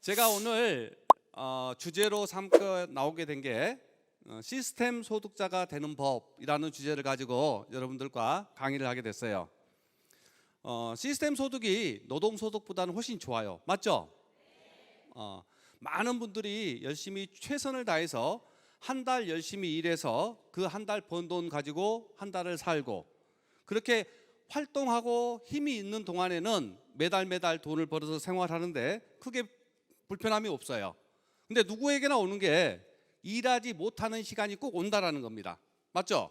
제가 오늘 주제로 삼고 나오게 된 게 시스템 소득자가 되는 법이라는 주제를 가지고 여러분들과 강의를 하게 됐어요. 시스템 소득이 노동 소득보다는 훨씬 좋아요. 맞죠? 많은 분들이 열심히 최선을 다해서 한 달 열심히 일해서 그 한 달 번 돈 가지고 한 달을 살고 그렇게 활동하고 힘이 있는 동안에는 매달 돈을 벌어서 생활하는데 크게 불편함이 없어요. 근데 누구에게나 오는 게 일하지 못하는 시간이 꼭 온다라는 겁니다. 맞죠?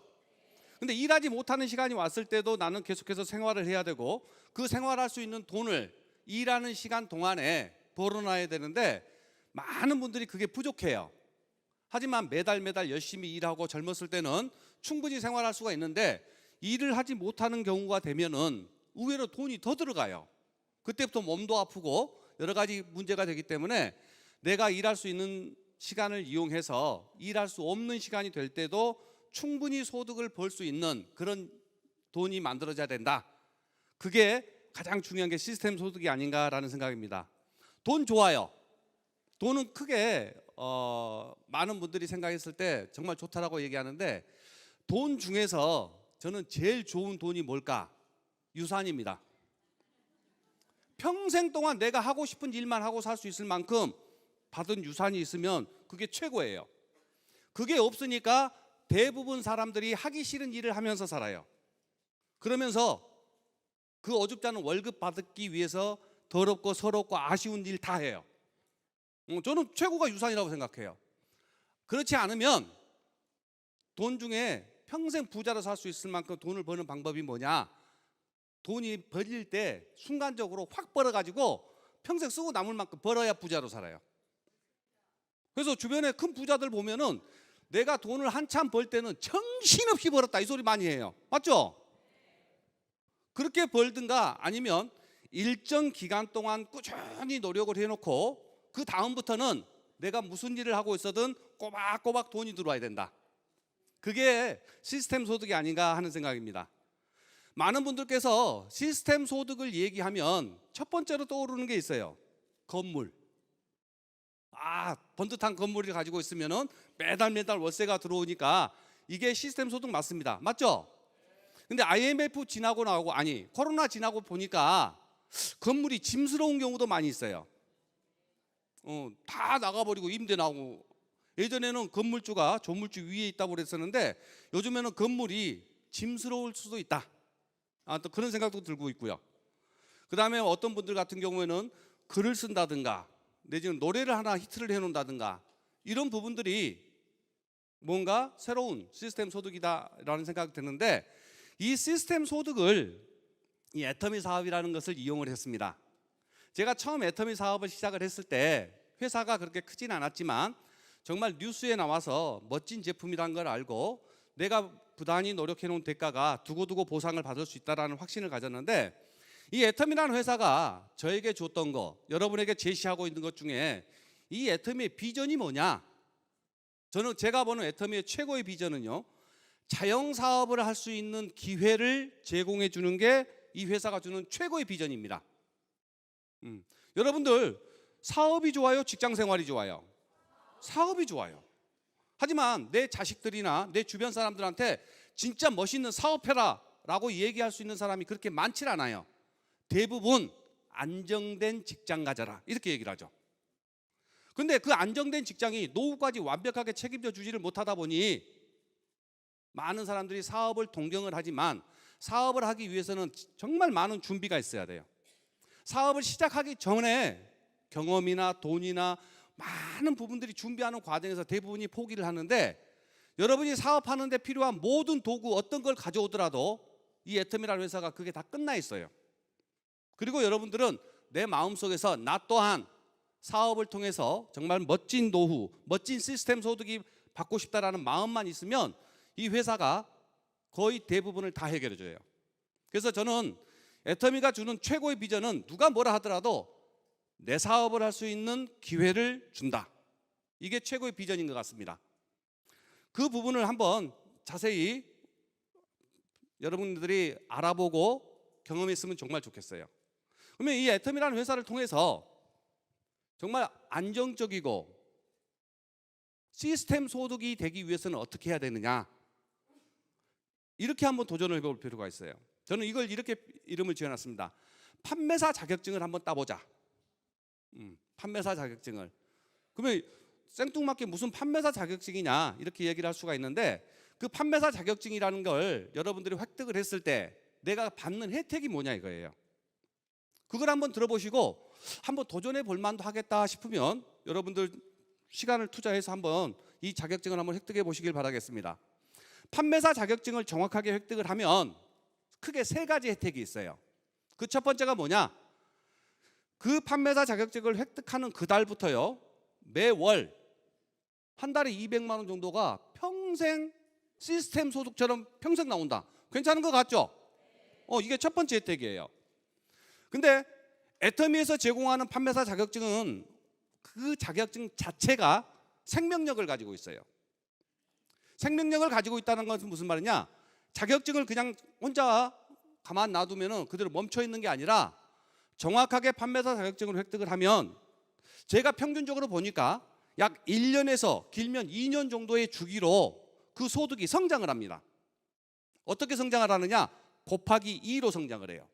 근데 일하지 못하는 시간이 왔을 때도 나는 계속해서 생활을 해야 되고 그 생활할 수 있는 돈을 일하는 시간 동안에 벌어놔야 되는데 많은 분들이 그게 부족해요. 하지만 매달 열심히 일하고 젊었을 때는 충분히 생활할 수가 있는데 일을 하지 못하는 경우가 되면은 의외로 돈이 더 들어가요. 그때부터 몸도 아프고 여러 가지 문제가 되기 때문에 내가 일할 수 있는 시간을 이용해서 일할 수 없는 시간이 될 때도 충분히 소득을 벌 수 있는 그런 돈이 만들어져야 된다. 그게 가장 중요한 게 시스템 소득이 아닌가라는 생각입니다. 돈 좋아요. 돈은 크게 많은 분들이 생각했을 때 정말 좋다라고 얘기하는데 돈 중에서 저는 제일 좋은 돈이 뭘까? 유산입니다. 평생 동안 내가 하고 싶은 일만 하고 살 수 있을 만큼 받은 유산이 있으면 그게 최고예요. 그게 없으니까 대부분 사람들이 하기 싫은 일을 하면서 살아요. 그러면서 그 어줍잖은 월급 받기 위해서 더럽고 서럽고 아쉬운 일 다 해요. 저는 최고가 유산이라고 생각해요. 그렇지 않으면 돈 중에 평생 부자로 살 수 있을 만큼 돈을 버는 방법이 뭐냐? 돈이 벌릴 때 순간적으로 확 벌어가지고 평생 쓰고 남을 만큼 벌어야 부자로 살아요. 그래서 주변에 큰 부자들 보면은 내가 돈을 한참 벌 때는 정신없이 벌었다 이 소리 많이 해요. 맞죠? 그렇게 벌든가 아니면 일정 기간 동안 꾸준히 노력을 해놓고 그 다음부터는 내가 무슨 일을 하고 있어든 꼬박꼬박 돈이 들어와야 된다. 그게 시스템 소득이 아닌가 하는 생각입니다. 많은 분들께서 시스템 소득을 얘기하면 첫 번째로 떠오르는 게 있어요. 건물. 번듯한 건물을 가지고 있으면은 매달 월세가 들어오니까 이게 시스템 소득 맞습니다. 맞죠? 근데 IMF 지나고 나오고 코로나 지나고 보니까 건물이 짐스러운 경우도 많이 있어요. 다 나가버리고 임대 나오고 예전에는 건물주가 조물주 위에 있다고 그랬었는데 요즘에는 건물이 짐스러울 수도 있다. 또 그런 생각도 들고 있고요. 그 다음에 어떤 분들 같은 경우에는 글을 쓴다든가 내지는 노래를 하나 히트를 해놓는다든가 이런 부분들이 뭔가 새로운 시스템 소득이다라는 생각이 드는데 이 시스템 소득을 이 애터미 사업이라는 것을 이용을 했습니다. 제가 처음 애터미 사업을 시작을 했을 때 회사가 그렇게 크진 않았지만 정말 뉴스에 나와서 멋진 제품이라는 걸 알고 내가 부단히 노력해 놓은 대가가 두고두고 보상을 받을 수 있다는 확신을 가졌는데 이 애터미라는 회사가 저에게 줬던 거 여러분에게 제시하고 있는 것 중에 이 애터미의 비전이 뭐냐? 제가 보는 애터미의 최고의 비전은요 자영사업을 할 수 있는 기회를 제공해 주는 게 이 회사가 주는 최고의 비전입니다. 여러분들 사업이 좋아요? 직장생활이 좋아요? 사업이 좋아요. 하지만 내 자식들이나 내 주변 사람들한테 진짜 멋있는 사업해라 라고 얘기할 수 있는 사람이 그렇게 많지 않아요. 대부분 안정된 직장 가져라 이렇게 얘기를 하죠. 근데 그 안정된 직장이 노후까지 완벽하게 책임져 주지를 못하다 보니 많은 사람들이 사업을 동경을 하지만 사업을 하기 위해서는 정말 많은 준비가 있어야 돼요. 사업을 시작하기 전에 경험이나 돈이나 많은 부분들이 준비하는 과정에서 대부분이 포기를 하는데 여러분이 사업하는 데 필요한 모든 도구 어떤 걸 가져오더라도 이 애터미라는 회사가 그게 다 끝나 있어요. 그리고 여러분들은 내 마음속에서 나 또한 사업을 통해서 정말 멋진 노후, 멋진 시스템 소득이 받고 싶다라는 마음만 있으면 이 회사가 거의 대부분을 다 해결해 줘요. 그래서 저는 애터미가 주는 최고의 비전은 누가 뭐라 하더라도 내 사업을 할 수 있는 기회를 준다. 이게 최고의 비전인 것 같습니다. 그 부분을 한번 자세히 여러분들이 알아보고 경험했으면 정말 좋겠어요. 그러면 이 애터미라는 회사를 통해서 정말 안정적이고 시스템 소득이 되기 위해서는 어떻게 해야 되느냐, 이렇게 한번 도전을 해볼 필요가 있어요. 저는 이걸 이렇게 이름을 지어놨습니다. 판매사 자격증을 한번 따보자. 판매사 자격증을. 그러면 생뚱맞게 무슨 판매사 자격증이냐 이렇게 얘기를 할 수가 있는데, 그 판매사 자격증이라는 걸 여러분들이 획득을 했을 때 내가 받는 혜택이 뭐냐 이거예요. 그걸 한번 들어보시고 한번 도전해 볼 만도 하겠다 싶으면 여러분들 시간을 투자해서 한번 이 자격증을 한번 획득해 보시길 바라겠습니다. 판매사 자격증을 정확하게 획득을 하면 크게 세 가지 혜택이 있어요. 그 첫 번째가 뭐냐? 그 판매사 자격증을 획득하는 그 달부터요, 매월 한 달에 200만 원 정도가 평생 시스템 소득처럼 평생 나온다. 괜찮은 것 같죠? 이게 첫 번째 혜택이에요. 근데 애터미에서 제공하는 판매사 자격증은 그 자격증 자체가 생명력을 가지고 있어요. 생명력을 가지고 있다는 것은 무슨 말이냐? 자격증을 그냥 혼자 가만 놔두면 그대로 멈춰 있는 게 아니라 정확하게 판매사 자격증을 획득을 하면, 제가 평균적으로 보니까 약 1년에서 길면 2년 정도의 주기로 그 소득이 성장을 합니다. 어떻게 성장을 하느냐? 곱하기 2로 성장을 해요.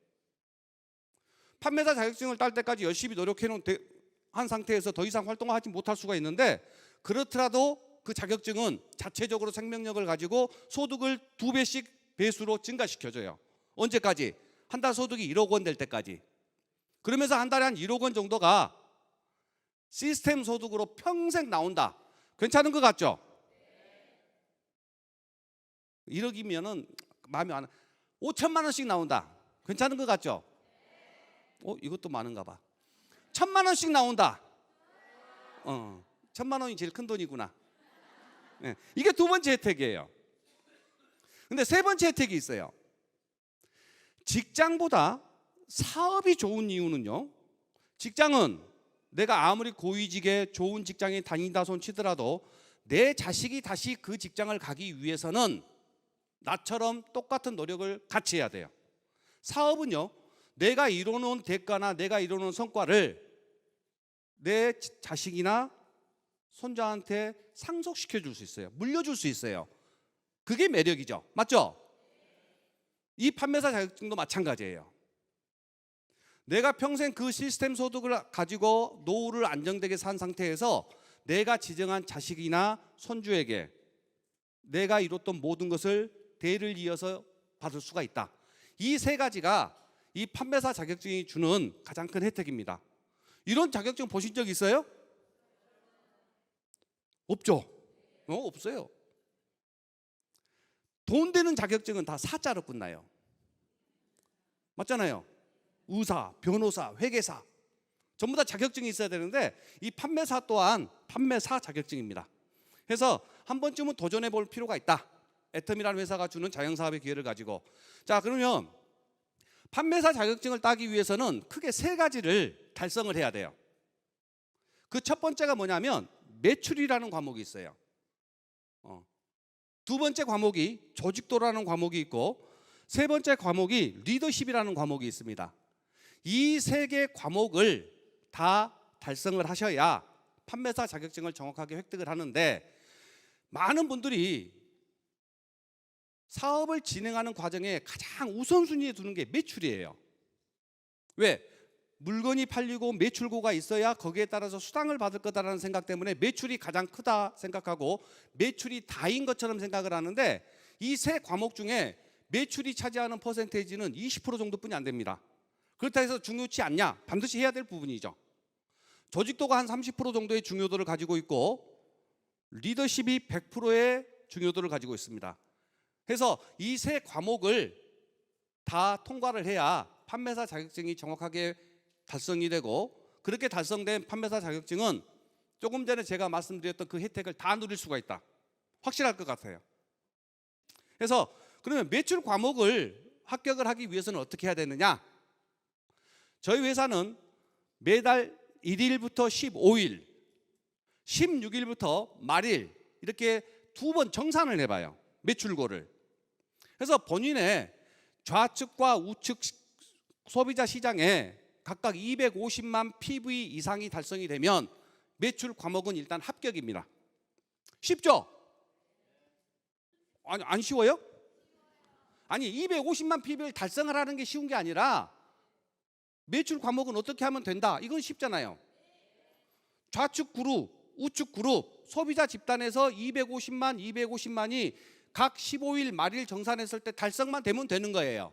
판매사 자격증을 딸 때까지 열심히 노력해 놓은 한 상태에서 더 이상 활동을 하지 못할 수가 있는데, 그렇더라도 그 자격증은 자체적으로 생명력을 가지고 소득을 2배씩 배수로 증가시켜줘요. 언제까지? 한 달 소득이 1억 원 될 때까지. 그러면서 한 달에 한 1억 원 정도가 시스템 소득으로 평생 나온다. 괜찮은 것 같죠? 1억이면은 마음이 안 5천만 원씩 나온다. 괜찮은 것 같죠? 이것도 많은가 봐. 1,000만 원씩 나온다. 1,000만 원이 제일 큰 돈이구나. 네, 이게 두 번째 혜택이에요. 근데 세 번째 혜택이 있어요. 직장보다 사업이 좋은 이유는요, 직장은 내가 아무리 고위직에 좋은 직장에 다닌다 손 치더라도 내 자식이 다시 그 직장을 가기 위해서는 나처럼 똑같은 노력을 같이 해야 돼요. 사업은요, 내가 이뤄놓은 대가나 내가 이뤄놓은 성과를 내 자식이나 손자한테 상속시켜 줄 수 있어요. 물려줄 수 있어요. 그게 매력이죠. 맞죠? 이 판매사 자격증도 마찬가지예요. 내가 평생 그 시스템 소득을 가지고 노후를 안정되게 산 상태에서 내가 지정한 자식이나 손주에게 내가 이뤘던 모든 것을 대를 이어서 받을 수가 있다. 이 세 가지가 이 판매사 자격증이 주는 가장 큰 혜택입니다. 이런 자격증 보신 적 있어요? 없죠? 없어요. 돈 되는 자격증은 다 사자로 끝나요. 맞잖아요. 의사, 변호사, 회계사 전부 다 자격증이 있어야 되는데, 이 판매사 또한 판매사 자격증입니다. 그래서 한 번쯤은 도전해 볼 필요가 있다. 애텀이라는 회사가 주는 자영사업의 기회를 가지고. 자, 그러면 판매사 자격증을 따기 위해서는 크게 세 가지를 달성을 해야 돼요. 그 첫 번째가 뭐냐면 매출이라는 과목이 있어요. 두 번째 과목이 조직도라는 과목이 있고, 세 번째 과목이 리더십이라는 과목이 있습니다. 이 세 개 과목을 다 달성을 하셔야 판매사 자격증을 정확하게 획득을 하는데, 많은 분들이 사업을 진행하는 과정에 가장 우선순위에 두는 게 매출이에요. 왜? 물건이 팔리고 매출고가 있어야 거기에 따라서 수당을 받을 거다라는 생각 때문에 매출이 가장 크다 생각하고 매출이 다인 것처럼 생각을 하는데, 이 세 과목 중에 매출이 차지하는 퍼센테이지는 20% 정도뿐이 안 됩니다. 그렇다 해서 중요치 않냐? 반드시 해야 될 부분이죠. 조직도가 한 30% 정도의 중요도를 가지고 있고, 리더십이 100%의 중요도를 가지고 있습니다. 그래서 이 세 과목을 다 통과를 해야 판매사 자격증이 정확하게 달성이 되고, 그렇게 달성된 판매사 자격증은 조금 전에 제가 말씀드렸던 그 혜택을 다 누릴 수가 있다. 확실할 것 같아요. 그래서 그러면 매출 과목을 합격을 하기 위해서는 어떻게 해야 되느냐? 저희 회사는 매달 1일부터 15일, 16일부터 말일 이렇게 두 번 정산을 해봐요. 매출고를. 그래서 본인의 좌측과 우측 소비자 시장에 각각 250만 PV 이상이 달성이 되면 매출 과목은 일단 합격입니다. 쉽죠? 아니, 안 쉬워요? 아니, 250만 PV를 달성을 하는 게 쉬운 게 아니라 매출 과목은 어떻게 하면 된다, 이건 쉽잖아요. 좌측 그룹, 우측 그룹, 소비자 집단에서 250만이 각 15일 말일 정산했을 때 달성만 되면 되는 거예요.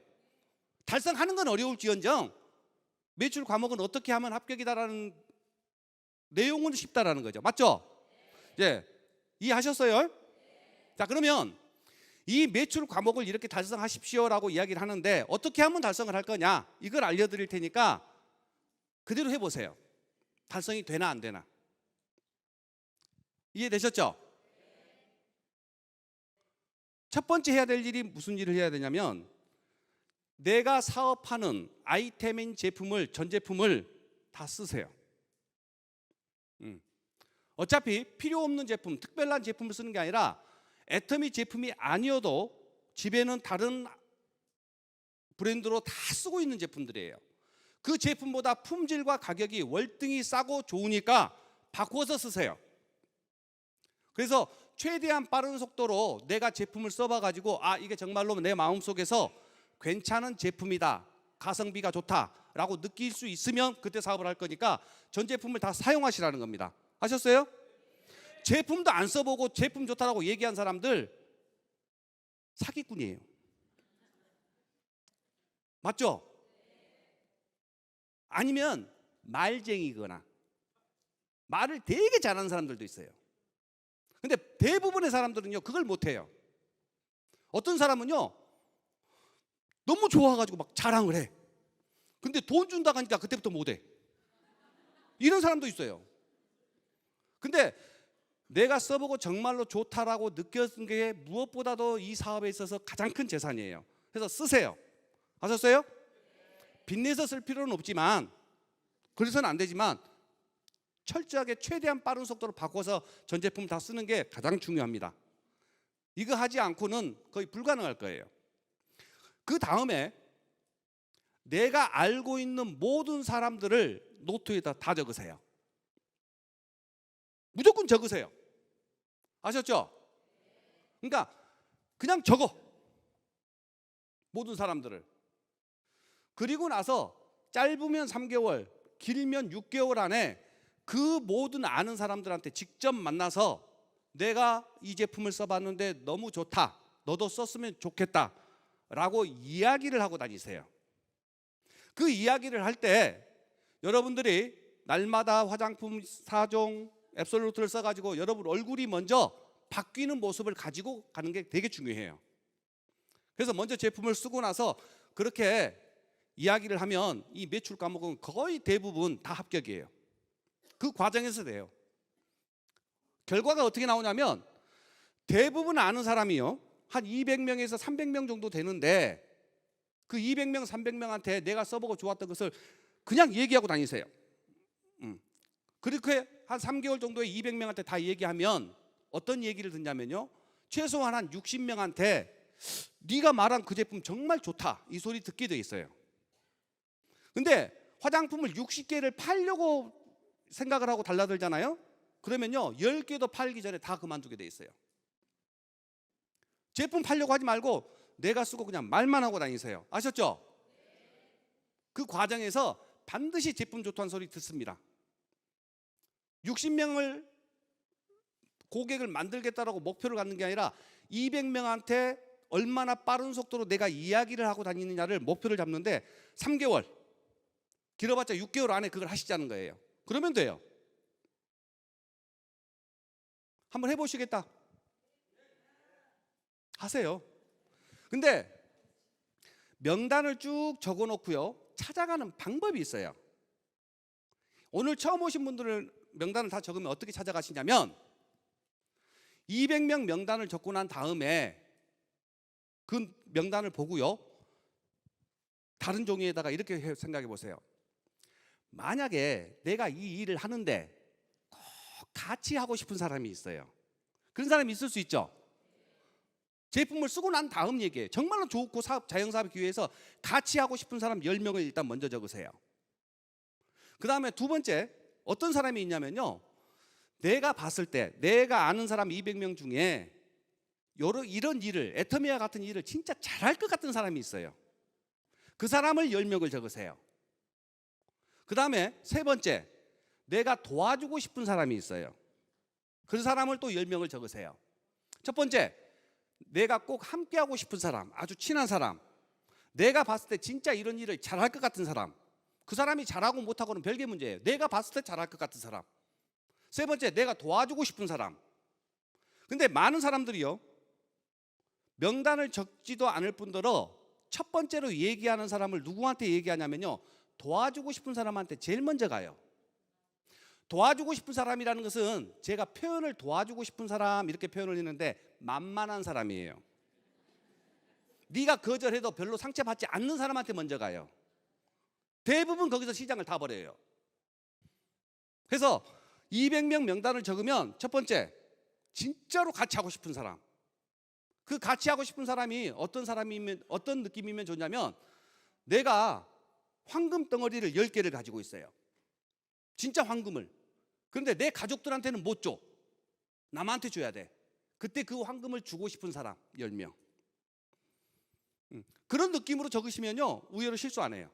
달성하는 건 어려울지언정 매출 과목은 어떻게 하면 합격이다라는 내용은 쉽다라는 거죠. 맞죠? 예, 이해하셨어요? 자, 그러면 이 매출 과목을 이렇게 달성하십시오라고 이야기를 하는데 어떻게 하면 달성을 할 거냐, 이걸 알려드릴 테니까 그대로 해보세요. 달성이 되나 안 되나. 이해되셨죠? 첫 번째 해야 될 일이 무슨 일을 해야 되냐면, 내가 사업하는 아이템인 제품을, 전 제품을 다 쓰세요. 어차피 필요 없는 제품, 특별한 제품을 쓰는 게 아니라 애터미 제품이 아니어도 집에는 다른 브랜드로 다 쓰고 있는 제품들이에요. 그 제품보다 품질과 가격이 월등히 싸고 좋으니까 바꾸어서 쓰세요. 그래서 최대한 빠른 속도로 내가 제품을 써봐가지고 아, 이게 정말로 내 마음속에서 괜찮은 제품이다, 가성비가 좋다라고 느낄 수 있으면 그때 사업을 할 거니까 전 제품을 다 사용하시라는 겁니다. 아셨어요? 제품도 안 써보고 제품 좋다라고 얘기한 사람들 사기꾼이에요. 맞죠? 아니면 말쟁이거나 말을 되게 잘하는 사람들도 있어요. 근데 대부분의 사람들은요, 그걸 못해요. 어떤 사람은요, 너무 좋아가지고 막 자랑을 해. 근데 돈 준다고 하니까 그때부터 못해. 이런 사람도 있어요. 근데 내가 써보고 정말로 좋다라고 느꼈던 게 무엇보다도 이 사업에 있어서 가장 큰 재산이에요. 그래서 쓰세요. 아셨어요? 빚내서 쓸 필요는 없지만, 그래서는 안 되지만 철저하게 최대한 빠른 속도로 바꿔서 전 제품을 다 쓰는 게 가장 중요합니다. 이거 하지 않고는 거의 불가능할 거예요. 그 다음에 내가 알고 있는 모든 사람들을 노트에다 다 적으세요. 무조건 적으세요. 아셨죠? 그러니까 그냥 적어, 모든 사람들을. 그리고 나서 짧으면 3개월, 길면 6개월 안에 그 모든 아는 사람들한테 직접 만나서 내가 이 제품을 써봤는데 너무 좋다, 너도 썼으면 좋겠다 라고 이야기를 하고 다니세요. 그 이야기를 할 때 여러분들이 날마다 화장품 4종 앱솔루트를 써가지고 여러분 얼굴이 먼저 바뀌는 모습을 가지고 가는 게 되게 중요해요. 그래서 먼저 제품을 쓰고 나서 그렇게 이야기를 하면 이 매출 과목은 거의 대부분 다 합격이에요. 그 과정에서 돼요. 결과가 어떻게 나오냐면 대부분 아는 사람이요, 한 200명에서 300명 정도 되는데 그 200명, 300명한테 내가 써보고 좋았던 것을 그냥 얘기하고 다니세요. 그렇게 한 3개월 정도에 200명한테 다 얘기하면 어떤 얘기를 듣냐면요, 최소한 한 60명한테 네가 말한 그 제품 정말 좋다, 이 소리 듣게 돼 있어요. 근데 화장품을 60개를 팔려고 생각을 하고 달라들잖아요. 그러면요 10개도 팔기 전에 다 그만두게 돼 있어요. 제품 팔려고 하지 말고 내가 쓰고 그냥 말만 하고 다니세요. 아셨죠? 그 과정에서 반드시 제품 좋다는 소리 듣습니다. 60명을 고객을 만들겠다라고 목표를 갖는 게 아니라 200명한테 얼마나 빠른 속도로 내가 이야기를 하고 다니느냐를 목표를 잡는데 3개월, 길어봤자 6개월 안에 그걸 하시자는 거예요. 그러면 돼요. 한번 해보시겠다? 하세요. 근데 명단을 쭉 적어놓고요, 찾아가는 방법이 있어요. 오늘 처음 오신 분들은 명단을 다 적으면 어떻게 찾아가시냐면 200명 명단을 적고 난 다음에 그 명단을 보고요, 다른 종이에다가 이렇게 생각해 보세요. 만약에 내가 이 일을 하는데 꼭 같이 하고 싶은 사람이 있어요. 그런 사람이 있을 수 있죠. 제품을 쓰고 난 다음 얘기예요. 정말로 좋고 자영사업 기회에서 같이 하고 싶은 사람 10명을 일단 먼저 적으세요. 그 다음에 두 번째, 어떤 사람이 있냐면요, 내가 봤을 때 내가 아는 사람 200명 중에 이런 일을, 애터미와 같은 일을 진짜 잘할 것 같은 사람이 있어요. 그 사람을 10명을 적으세요. 그 다음에 세 번째, 내가 도와주고 싶은 사람이 있어요. 그 사람을 또 10명을 적으세요. 첫 번째, 내가 꼭 함께하고 싶은 사람, 아주 친한 사람, 내가 봤을 때 진짜 이런 일을 잘할 것 같은 사람. 그 사람이 잘하고 못하고는 별개 문제예요. 내가 봤을 때 잘할 것 같은 사람. 세 번째, 내가 도와주고 싶은 사람. 근데 많은 사람들이요, 명단을 적지도 않을 뿐더러 첫 번째로 얘기하는 사람을 누구한테 얘기하냐면요, 도와주고 싶은 사람한테 제일 먼저 가요. 도와주고 싶은 사람이라는 것은 제가 표현을 도와주고 싶은 사람 이렇게 표현을 했는데 만만한 사람이에요. 네가 거절해도 별로 상처받지 않는 사람한테 먼저 가요. 대부분 거기서 시장을 다 버려요. 그래서 200명 명단을 적으면 첫 번째, 진짜로 같이 하고 싶은 사람. 그 같이 하고 싶은 사람이 어떤 느낌이면 좋냐면, 내가 황금 덩어리를 10개를 가지고 있어요. 진짜 황금을. 그런데 내 가족들한테는 못 줘. 남한테 줘야 돼. 그때 그 황금을 주고 싶은 사람 10명. 그런 느낌으로 적으시면요, 의외로 실수 안 해요.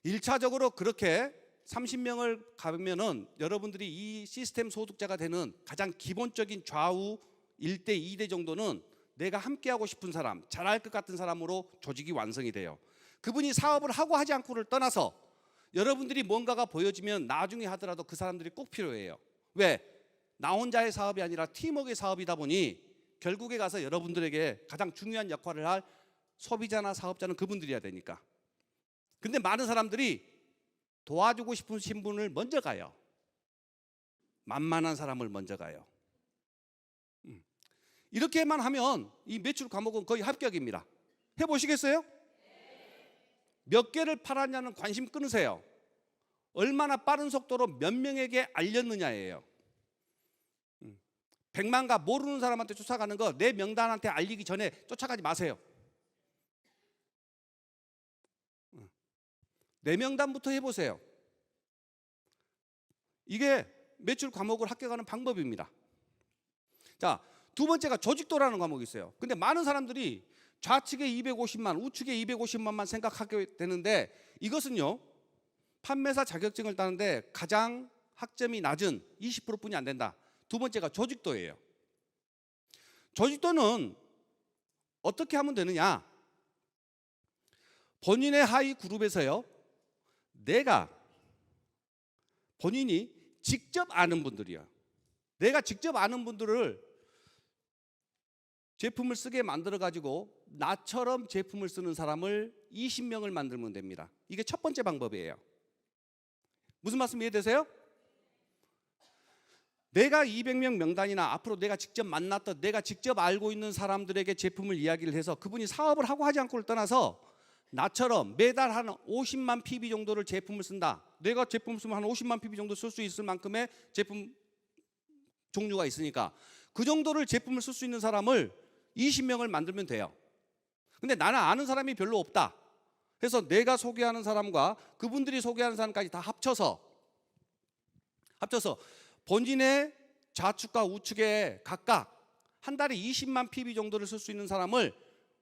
1차적으로 그렇게 30명을 가면은 여러분들이 이 시스템 소득자가 되는 가장 기본적인 좌우 1대 2대 정도는 내가 함께하고 싶은 사람, 잘할 것 같은 사람으로 조직이 완성이 돼요. 그분이 사업을 하고 하지 않고를 떠나서 여러분들이 뭔가가 보여지면 나중에 하더라도 그 사람들이 꼭 필요해요. 왜? 나 혼자의 사업이 아니라 팀워크의 사업이다 보니 결국에 가서 여러분들에게 가장 중요한 역할을 할 소비자나 사업자는 그분들이어야 되니까. 근데 많은 사람들이 도와주고 싶으신 분을 먼저 가요. 만만한 사람을 먼저 가요. 이렇게만 하면 이 매출 과목은 거의 합격입니다. 해보시겠어요? 몇 개를 팔았냐는 관심 끊으세요. 얼마나 빠른 속도로 몇 명에게 알렸느냐예요. 100만가 모르는 사람한테 쫓아가는 거 내 명단한테 알리기 전에 쫓아가지 마세요. 내 명단부터 해보세요. 이게 매출 과목을 합격하는 방법입니다. 자, 두 번째가 조직도라는 과목이 있어요. 근데 많은 사람들이 좌측에 250만, 우측에 250만만 생각하게 되는데, 이것은요, 판매사 자격증을 따는데 가장 학점이 낮은 20%뿐이 안 된다. 두 번째가 조직도예요. 조직도는 어떻게 하면 되느냐? 본인의 하위 그룹에서요, 본인이 직접 아는 분들이요, 내가 직접 아는 분들을 제품을 쓰게 만들어 가지고 나처럼 제품을 쓰는 사람을 20명을 만들면 됩니다. 이게 첫 번째 방법이에요. 무슨 말씀 이해되세요? 내가 200명 명단이나 앞으로 내가 직접 만났던, 내가 직접 알고 있는 사람들에게 제품을 이야기를 해서 그분이 사업을 하고 하지 않고를 떠나서 나처럼 매달 한 50만 PB 정도를 제품을 쓴다. 내가 제품 쓰면 한 50만 PB 정도 쓸 수 있을 만큼의 제품 종류가 있으니까 그 정도를 제품을 쓸 수 있는 사람을 20명을 만들면 돼요. 근데 나는 아는 사람이 별로 없다. 그래서 내가 소개하는 사람과 그분들이 소개하는 사람까지 다 합쳐서 본인의 좌측과 우측에 각각 한 달에 20만 PB 정도를 쓸 수 있는 사람을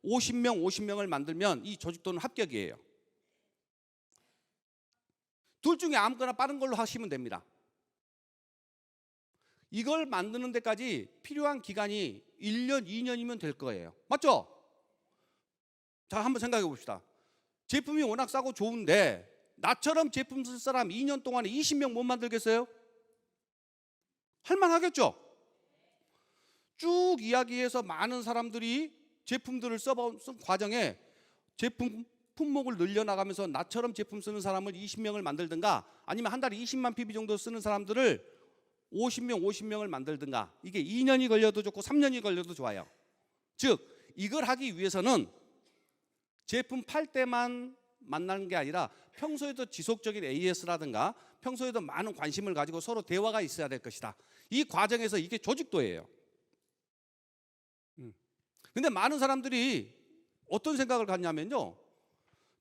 50명을 만들면 이 조직도는 합격이에요. 둘 중에 아무거나 빠른 걸로 하시면 됩니다. 이걸 만드는 데까지 필요한 기간이 1년, 2년이면 될 거예요. 맞죠? 자, 한번 생각해 봅시다. 제품이 워낙 싸고 좋은데 나처럼 제품 쓸 사람 2년 동안에 20명 못 만들겠어요? 할만하겠죠? 쭉 이야기해서 많은 사람들이 제품들을 써본 과정에 제품 품목을 늘려나가면서 나처럼 제품 쓰는 사람을 20명을 만들든가, 아니면 한 달에 20만 PB 정도 쓰는 사람들을 50명을 만들든가, 이게 2년이 걸려도 좋고 3년이 걸려도 좋아요. 즉 이걸 하기 위해서는 제품 팔 때만 만나는 게 아니라 평소에도 지속적인 AS라든가 평소에도 많은 관심을 가지고 서로 대화가 있어야 될 것이다. 이 과정에서 이게 조직도예요. 근데 많은 사람들이 어떤 생각을 갖냐면요,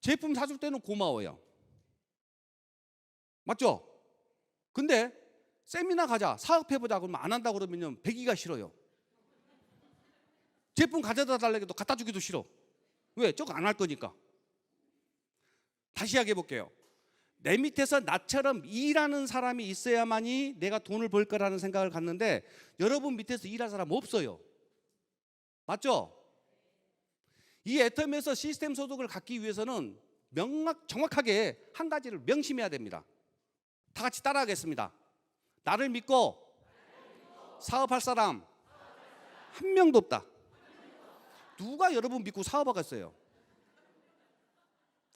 제품 사줄 때는 고마워요. 맞죠? 근데 세미나 가자, 사업해보자 그러면 안 한다고 그러면 배기가 싫어요. 제품 가져다 달라고 해도 갖다 주기도 싫어. 왜? 저거 안 할 거니까. 다시 이야기해 볼게요. 내 밑에서 나처럼 일하는 사람이 있어야만이 내가 돈을 벌 거라는 생각을 갖는데 여러분 밑에서 일할 사람 없어요. 맞죠? 이 애텀에서 시스템 소득을 갖기 위해서는 정확하게 한 가지를 명심해야 됩니다. 다 같이 따라하겠습니다. 나를 믿고 사업할 사람 한 명도 없다. 누가 여러분 믿고 사업하겠어요?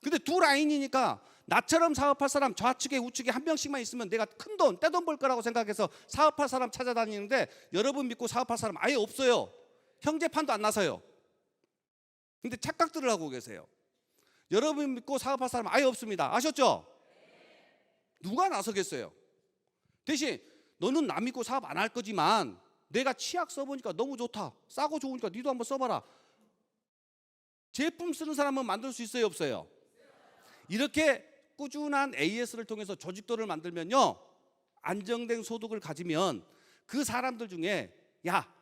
근데 두 라인이니까 나처럼 사업할 사람 좌측에 우측에 한 명씩만 있으면 내가 큰 돈, 떼돈 벌 거라고 생각해서 사업할 사람 찾아다니는데 여러분 믿고 사업할 사람 아예 없어요. 형제판도 안 나서요. 근데 착각들을 하고 계세요. 여러분 믿고 사업할 사람 아예 없습니다. 아셨죠? 누가 나서겠어요? 대신 너는 나 믿고 사업 안 할 거지만 내가 치약 써보니까 너무 좋다. 싸고 좋으니까 니도 한번 써봐라. 제품 쓰는 사람은 만들 수 있어요, 없어요? 이렇게 꾸준한 AS를 통해서 조직도를 만들면요, 안정된 소득을 가지면 그 사람들 중에 야,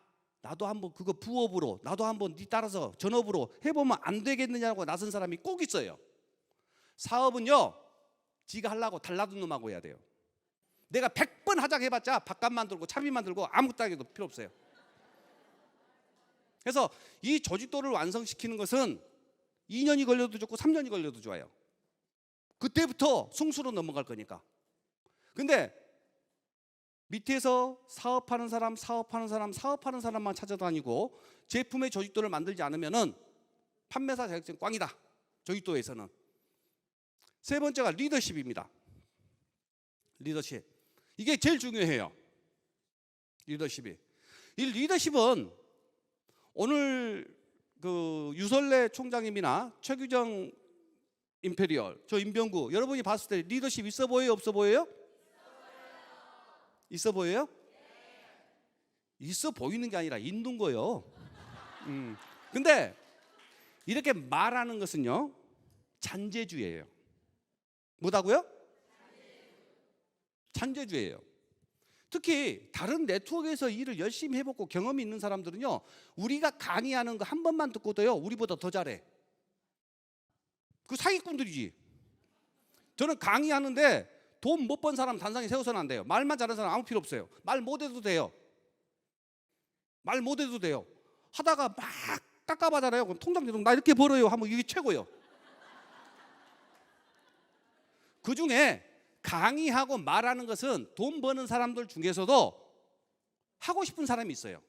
나도 한번 그거 부업으로, 나도 한번 니 따라서 전업으로 해보면 안 되겠느냐고 나선 사람이 꼭 있어요. 사업은요, 지가 하려고 달라든 놈하고 해야 돼요. 내가 100번 하자고 해봤자 밥값 만들고 차비 만들고 아무것도 하기도 필요 없어요. 그래서 이 조직도를 완성시키는 것은 2년이 걸려도 좋고 3년이 걸려도 좋아요. 그때부터 승수로 넘어갈 거니까. 근데 밑에서 사업하는 사람만 찾아다니고 제품의 조직도를 만들지 않으면은 판매사 자격증 꽝이다. 조직도에서는. 세 번째가 리더십입니다. 리더십. 이게 제일 중요해요. 리더십이. 이 리더십은 오늘 그 유설래 총장님이나 최규정 임페리얼, 저 임병구 여러분이 봤을 때 리더십 있어 보여요, 없어 보여요? 있어 보여요? 있어 보이는 게 아니라 있는 거예요. 근데 이렇게 말하는 것은요, 잔재주예요. 뭐다고요? 잔재주예요. 특히 다른 네트워크에서 일을 열심히 해보고 경험이 있는 사람들은요, 우리가 강의하는 거 한 번만 듣고도요, 우리보다 더 잘해. 그 사기꾼들이지. 저는 강의하는데 돈 못 번 사람 단상에 세워서는 안 돼요. 말만 잘하는 사람 아무 필요 없어요. 말 못해도 돼요. 말 못해도 돼요. 하다가 막 깎아봐잖아요. 그럼 통장 내동 나 이렇게 벌어요 하면 이게 최고예요. 그 중에 강의하고 말하는 것은 돈 버는 사람들 중에서도 하고 싶은 사람이 있어요.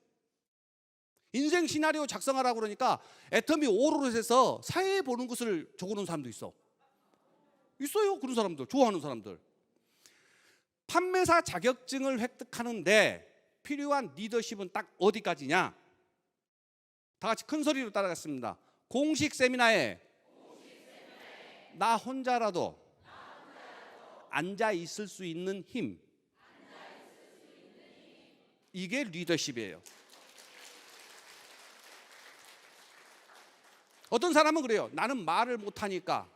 인생 시나리오 작성하라고 그러니까 애터미 오롯에서 사회 보는 것을 적어놓은 사람도 있어. 있어요. 그런 사람들, 좋아하는 사람들. 판매사 자격증을 획득하는데 필요한 리더십은 딱 어디까지냐? 다 같이 큰 소리로 따라갔습니다. 공식 세미나에 나 혼자라도 앉아 있을 수 있는 힘. 이게 리더십이에요. 어떤 사람은 그래요. 나는 말을 못하니까,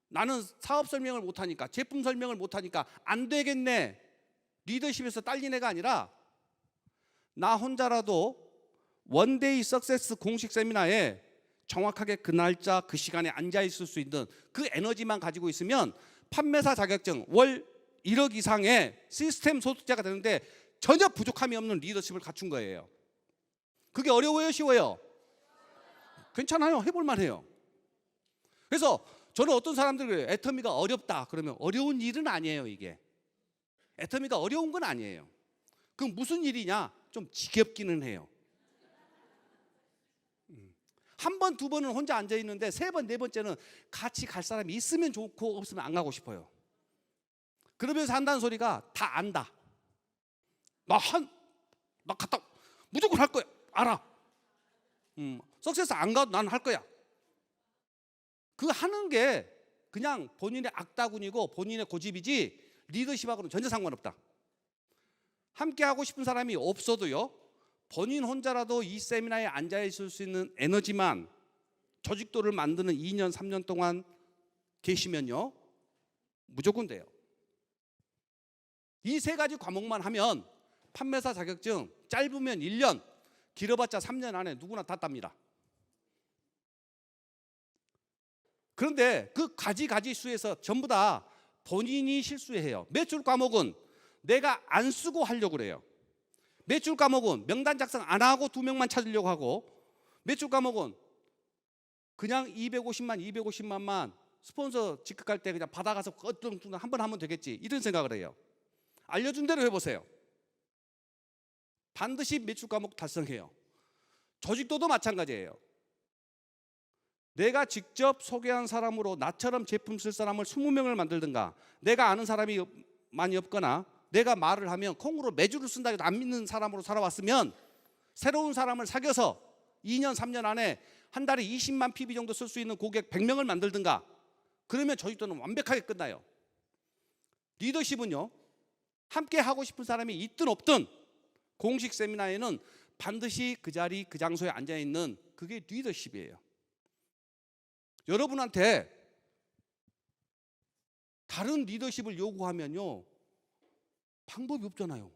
나는 사업 설명을 못하니까, 제품 설명을 못하니까 안 되겠네. 리더십에서 딸린 애가 아니라 나 혼자라도 원데이 석세스 공식 세미나에 정확하게 그 날짜 그 시간에 앉아 있을 수 있는 그 에너지만 가지고 있으면 판매사 자격증 월 1억 이상의 시스템 소득자가 되는데 전혀 부족함이 없는 리더십을 갖춘 거예요. 그게 어려워요, 쉬워요? 괜찮아요. 해볼 만해요. 그래서 저는 어떤 사람들 그래요. 애터미가 어렵다 그러면 어려운 일은 아니에요. 이게 애터미가 어려운 건 아니에요. 그럼 무슨 일이냐? 좀 지겹기는 해요. 한 번, 두 번은 혼자 앉아 있는데 세 번, 네 번째는 같이 갈 사람이 있으면 좋고 없으면 안 가고 싶어요. 그러면서 한다는 소리가 다 안다. 나 갔다 무조건 할 거야. 알아. 석세스 안 가도 난 할 거야. 그 하는 게 그냥 본인의 악다군이고 본인의 고집이지 리더십하고는 전혀 상관없다. 함께 하고 싶은 사람이 없어도요, 본인 혼자라도 이 세미나에 앉아 있을 수 있는 에너지만 조직도를 만드는 2년, 3년 동안 계시면요, 무조건 돼요. 이 세 가지 과목만 하면 판매사 자격증 짧으면 1년, 길어봤자 3년 안에 누구나 다 땁니다. 그런데 그 가지 수에서 전부 다 본인이 실수해요. 매출 과목은 내가 안 쓰고 하려고 그래요. 매출 과목은 명단 작성 안 하고 2명만 찾으려고 하고, 매출 과목은 그냥 250만만 스폰서 직급할 때 그냥 받아가서 한 번 하면 되겠지, 이런 생각을 해요. 알려준 대로 해보세요. 반드시 매출 과목 달성해요. 조직도도 마찬가지예요. 내가 직접 소개한 사람으로 나처럼 제품 쓸 사람을 20명을 만들든가, 내가 아는 사람이 많이 없거나 내가 말을 하면 콩으로 매주를 쓴다 해도 안 믿는 사람으로 살아왔으면 새로운 사람을 사귀어서 2년 3년 안에 한 달에 20만 PB 정도 쓸 수 있는 고객 100명을 만들든가, 그러면 조직도는 완벽하게 끝나요. 리더십은요, 함께 하고 싶은 사람이 있든 없든 공식 세미나에는 반드시 그 자리 그 장소에 앉아있는, 그게 리더십이에요. 여러분한테 다른 리더십을 요구하면요 방법이 없잖아요.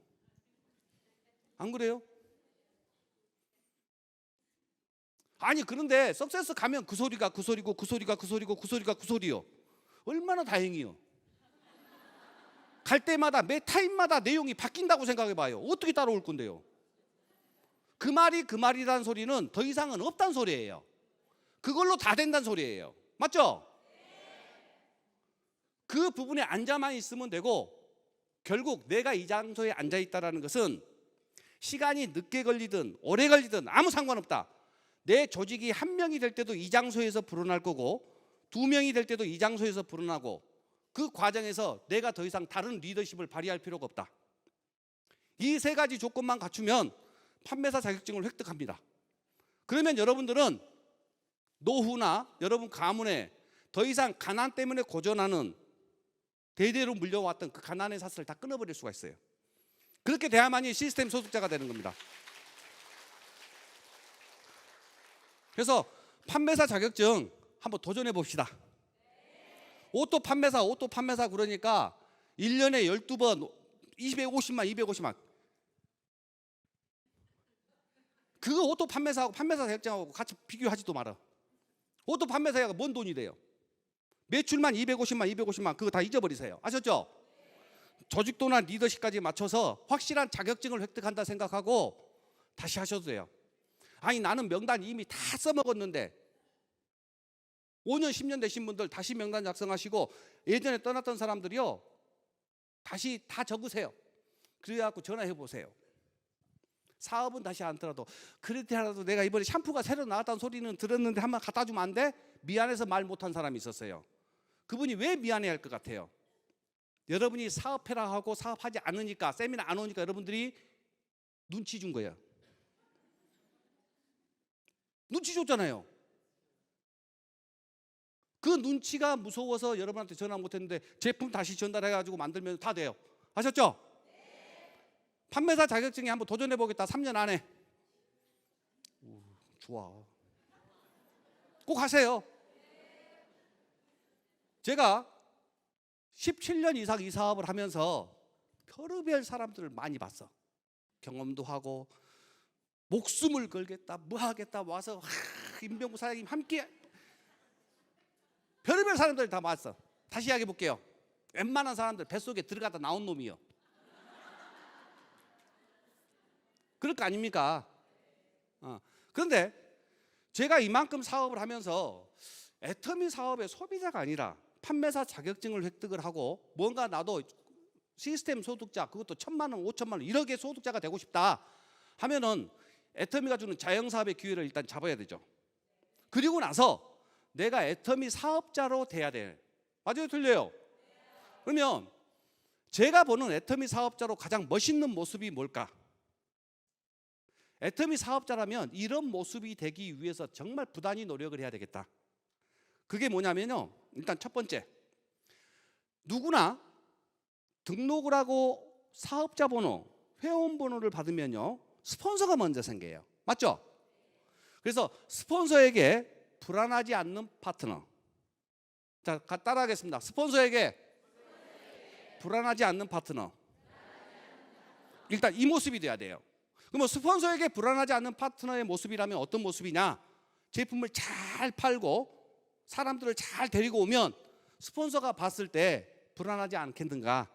안 그래요? 아니 그런데 석세스 가면 그 소리가 그 소리고 그 소리가 그 소리고 그 소리가 그 소리요. 얼마나 다행이요. 갈 때마다 매 타임마다 내용이 바뀐다고 생각해봐요. 어떻게 따라올 건데요? 그 말이 그 말이라는 소리는 더 이상은 없다는 소리예요. 그걸로 다 된다는 소리예요. 맞죠? 그 부분에 앉아만 있으면 되고, 결국 내가 이 장소에 앉아있다는 것은 시간이 늦게 걸리든 오래 걸리든 아무 상관없다. 내 조직이 1명이 될 때도 이 장소에서 불어날 거고 2명이 될 때도 이 장소에서 불어나고, 그 과정에서 내가 더 이상 다른 리더십을 발휘할 필요가 없다. 이 세 가지 조건만 갖추면 판매사 자격증을 획득합니다. 그러면 여러분들은 노후나 여러분 가문에 더 이상 가난 때문에 고전하는, 대대로 물려왔던 그 가난의 사슬을 다 끊어버릴 수가 있어요. 그렇게 돼야만이 시스템 소득자가 되는 겁니다. 그래서 판매사 자격증 한번 도전해 봅시다. 오토 판매사 그러니까 1년에 12번 250만. 그거 오토 판매사하고 판매사 자격증하고 같이 비교하지도 마라. 오토 판매사가 뭔 돈이 돼요? 매출만 250만 그거 다 잊어버리세요. 아셨죠? 조직도나 리더십까지 맞춰서 확실한 자격증을 획득한다 생각하고 다시 하셔도 돼요. 아니 나는 명단 이미 다 써먹었는데, 5년 10년 되신 분들 다시 명단 작성하시고 예전에 떠났던 사람들이요 다시 다 적으세요. 그래갖고 전화해 보세요. 사업은 다시 안 하더라도 그렇게라도 내가 이번에 샴푸가 새로 나왔다는 소리는 들었는데 한번 갖다 주면 안 돼? 미안해서 말 못한 사람이 있었어요. 그분이 왜 미안해할 것 같아요? 여러분이 사업해라 하고 사업하지 않으니까, 세미나 안 오니까 여러분들이 눈치 준 거예요. 눈치 줬잖아요. 그 눈치가 무서워서 여러분한테 전화 못했는데 제품 다시 전달해가지고 만들면 다 돼요. 아셨죠? 판매사 자격증에 한번 도전해보겠다. 3년 안에. 좋아. 꼭 하세요. 제가 17년 이상 이 사업을 하면서 별의별 사람들을 많이 봤어. 경험도 하고 목숨을 걸겠다 뭐 하겠다 와서 임병구 사장님 함께 별의별 사람들 다 봤어. 다시 이야기해 볼게요. 웬만한 사람들 뱃속에 들어갔다 나온 놈이요. 그럴 거 아닙니까? 그런데 제가 이만큼 사업을 하면서 애터미 사업의 소비자가 아니라 판매사 자격증을 획득을 하고 뭔가 나도 시스템 소득자, 그것도 1,000만 원, 5천만 원 1억의 소득자가 되고 싶다 하면은 애터미가 주는 자영사업의 기회를 일단 잡아야 되죠. 그리고 나서 내가 애터미 사업자로 돼야 돼. 맞아요? 틀려요? 그러면 제가 보는 애터미 사업자로 가장 멋있는 모습이 뭘까? 애터미 사업자라면 이런 모습이 되기 위해서 정말 부단히 노력을 해야 되겠다. 그게 뭐냐면요, 일단 첫 번째, 누구나 등록을 하고 사업자 번호, 회원 번호를 받으면요 스폰서가 먼저 생겨요. 맞죠? 그래서 스폰서에게 불안하지 않는 파트너. 자, 따라하겠습니다. 스폰서에게 불안하지 않는 파트너. 일단 이 모습이 돼야 돼요. 그러면 스폰서에게 불안하지 않는 파트너의 모습이라면 어떤 모습이냐? 제품을 잘 팔고 사람들을 잘 데리고 오면 스폰서가 봤을 때 불안하지 않겠는가?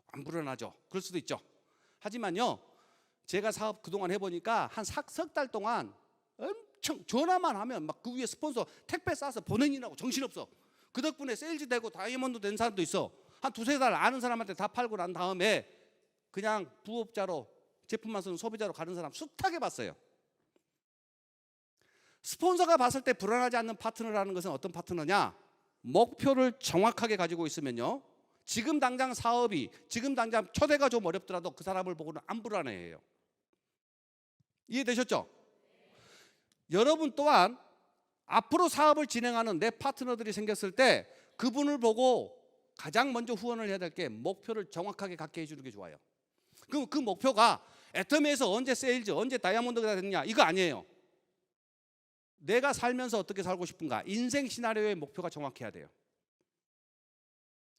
안 불안하죠. 그럴 수도 있죠. 하지만요, 제가 사업 그동안 해보니까 한 석 달 동안 엄청 전화만 하면 막 그 위에 스폰서 택배 싸서 보내느라고 정신없어. 그 덕분에 세일즈 되고 다이아몬드 된 사람도 있어. 한 두세 달 아는 사람한테 다 팔고 난 다음에 그냥 부업자로 제품만 쓰는 소비자로 가는 사람 숱하게 봤어요. 스폰서가 봤을 때 불안하지 않는 파트너라는 것은 어떤 파트너냐? 목표를 정확하게 가지고 있으면요, 지금 당장 사업이, 지금 당장 초대가 좀 어렵더라도 그 사람을 보고는 안 불안해해요. 이해되셨죠? 여러분 또한 앞으로 사업을 진행하는 내 파트너들이 생겼을 때 그분을 보고 가장 먼저 후원을 해야 될 게 목표를 정확하게 갖게 해주는 게 좋아요. 그럼 그 목표가 애터미에서 언제 세일즈, 언제 다이아몬드가 됐냐, 이거 아니에요. 내가 살면서 어떻게 살고 싶은가, 인생 시나리오의 목표가 정확해야 돼요.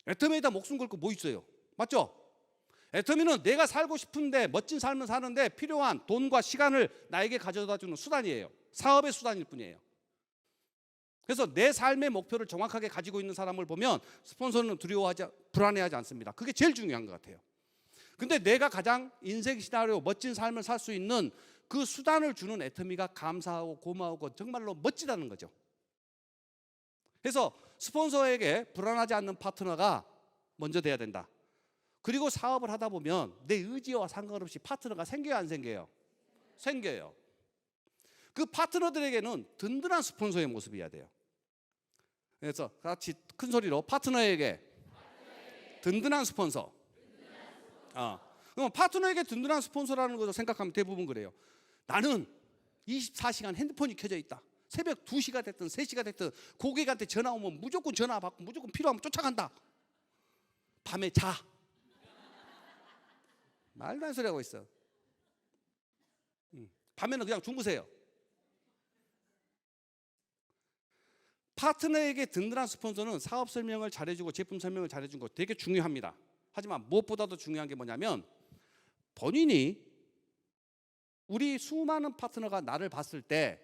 애터미에다 목숨 걸고 뭐 있어요? 맞죠? 애터미는 내가 살고 싶은데 멋진 삶을 사는데 필요한 돈과 시간을 나에게 가져다 주는 수단이에요. 사업의 수단일 뿐이에요. 그래서 내 삶의 목표를 정확하게 가지고 있는 사람을 보면 스폰서는 불안해하지 않습니다. 그게 제일 중요한 것 같아요. 근데 내가 가장 인생 시나리오, 멋진 삶을 살 수 있는 그 수단을 주는 애터미가 감사하고 고마우고 정말로 멋지다는 거죠. 그래서 스폰서에게 불안하지 않는 파트너가 먼저 돼야 된다. 그리고 사업을 하다 보면 내 의지와 상관없이 파트너가 생겨요, 안 생겨요? 생겨요. 그 파트너들에게는 든든한 스폰서의 모습이어야 돼요. 그래서 같이 큰 소리로 파트너에게 든든한 스폰서. 그럼 파트너에게 든든한 스폰서라는 것을 생각하면 대부분 그래요. 나는 24시간 핸드폰이 켜져 있다. 새벽 2시가 됐든 3시가 됐든 고객한테 전화 오면 무조건 전화 받고 무조건 필요하면 쫓아간다. 밤에 자. 말도 안 소리 하고 있어. 밤에는 그냥 주무세요. 파트너에게 든든한 스폰서는 사업 설명을 잘해주고 제품 설명을 잘해준 거 되게 중요합니다. 하지만 무엇보다도 중요한 게 뭐냐면 본인이, 우리 수많은 파트너가 나를 봤을 때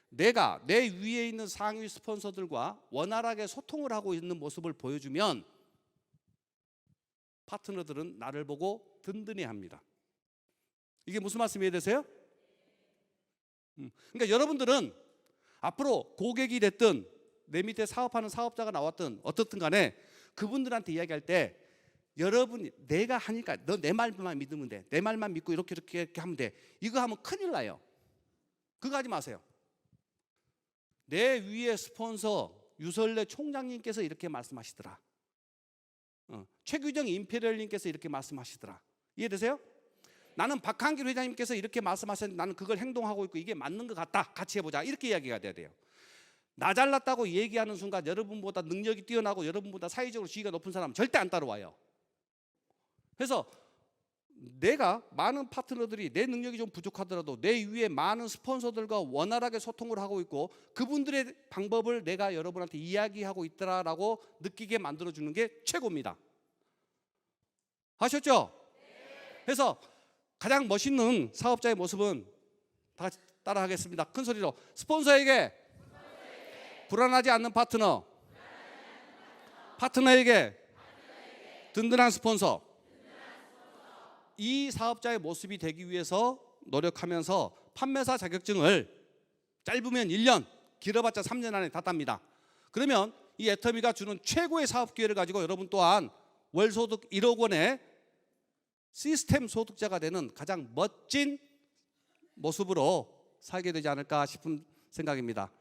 내가 내 위에 있는 상위 스폰서들과 원활하게 소통을 하고 있는 모습을 보여주면 파트너들은 나를 보고 든든해합니다. 이게 무슨 말씀 이해되세요? 그러니까 여러분들은 앞으로 고객이 됐든 내 밑에 사업하는 사업자가 나왔든 어떻든 간에 그분들한테 이야기할 때 여러분이 내가 하니까 너 내 말만 믿으면 돼. 내 말만 믿고 이렇게 하면 돼. 이거 하면 큰일 나요. 그거 하지 마세요. 내 위에 스폰서 유설래 총장님께서 이렇게 말씀하시더라. 최규정 임페리얼님께서 이렇게 말씀하시더라. 이해되세요? 나는 박한길 회장님께서 이렇게 말씀하셨는데 나는 그걸 행동하고 있고 이게 맞는 것 같다. 같이 해보자. 이렇게 이야기가 돼야 돼요. 나 잘났다고 얘기하는 순간 여러분보다 능력이 뛰어나고 여러분보다 사회적으로 지위가 높은 사람은 절대 안 따라와요. 그래서 내가 많은 파트너들이 내 능력이 좀 부족하더라도 내 위에 많은 스폰서들과 원활하게 소통을 하고 있고 그분들의 방법을 내가 여러분한테 이야기하고 있더라라고 느끼게 만들어주는 게 최고입니다. 아셨죠? 그래서 가장 멋있는 사업자의 모습은 다 같이 따라 하겠습니다. 큰 소리로. 스폰서에게 불안하지 않는 파트너, 파트너에게 든든한 스폰서. 이 사업자의 모습이 되기 위해서 노력하면서 판매사 자격증을 짧으면 1년, 길어봤자 3년 안에 다 땁니다. 그러면 이 애터미가 주는 최고의 사업 기회를 가지고 여러분 또한 월소득 1억 원의 시스템 소득자가 되는 가장 멋진 모습으로 살게 되지 않을까 싶은 생각입니다.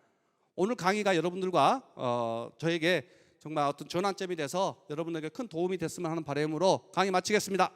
오늘 강의가 여러분들과 저에게 정말 어떤 전환점이 돼서 여러분에게 큰 도움이 됐으면 하는 바람으로 강의 마치겠습니다.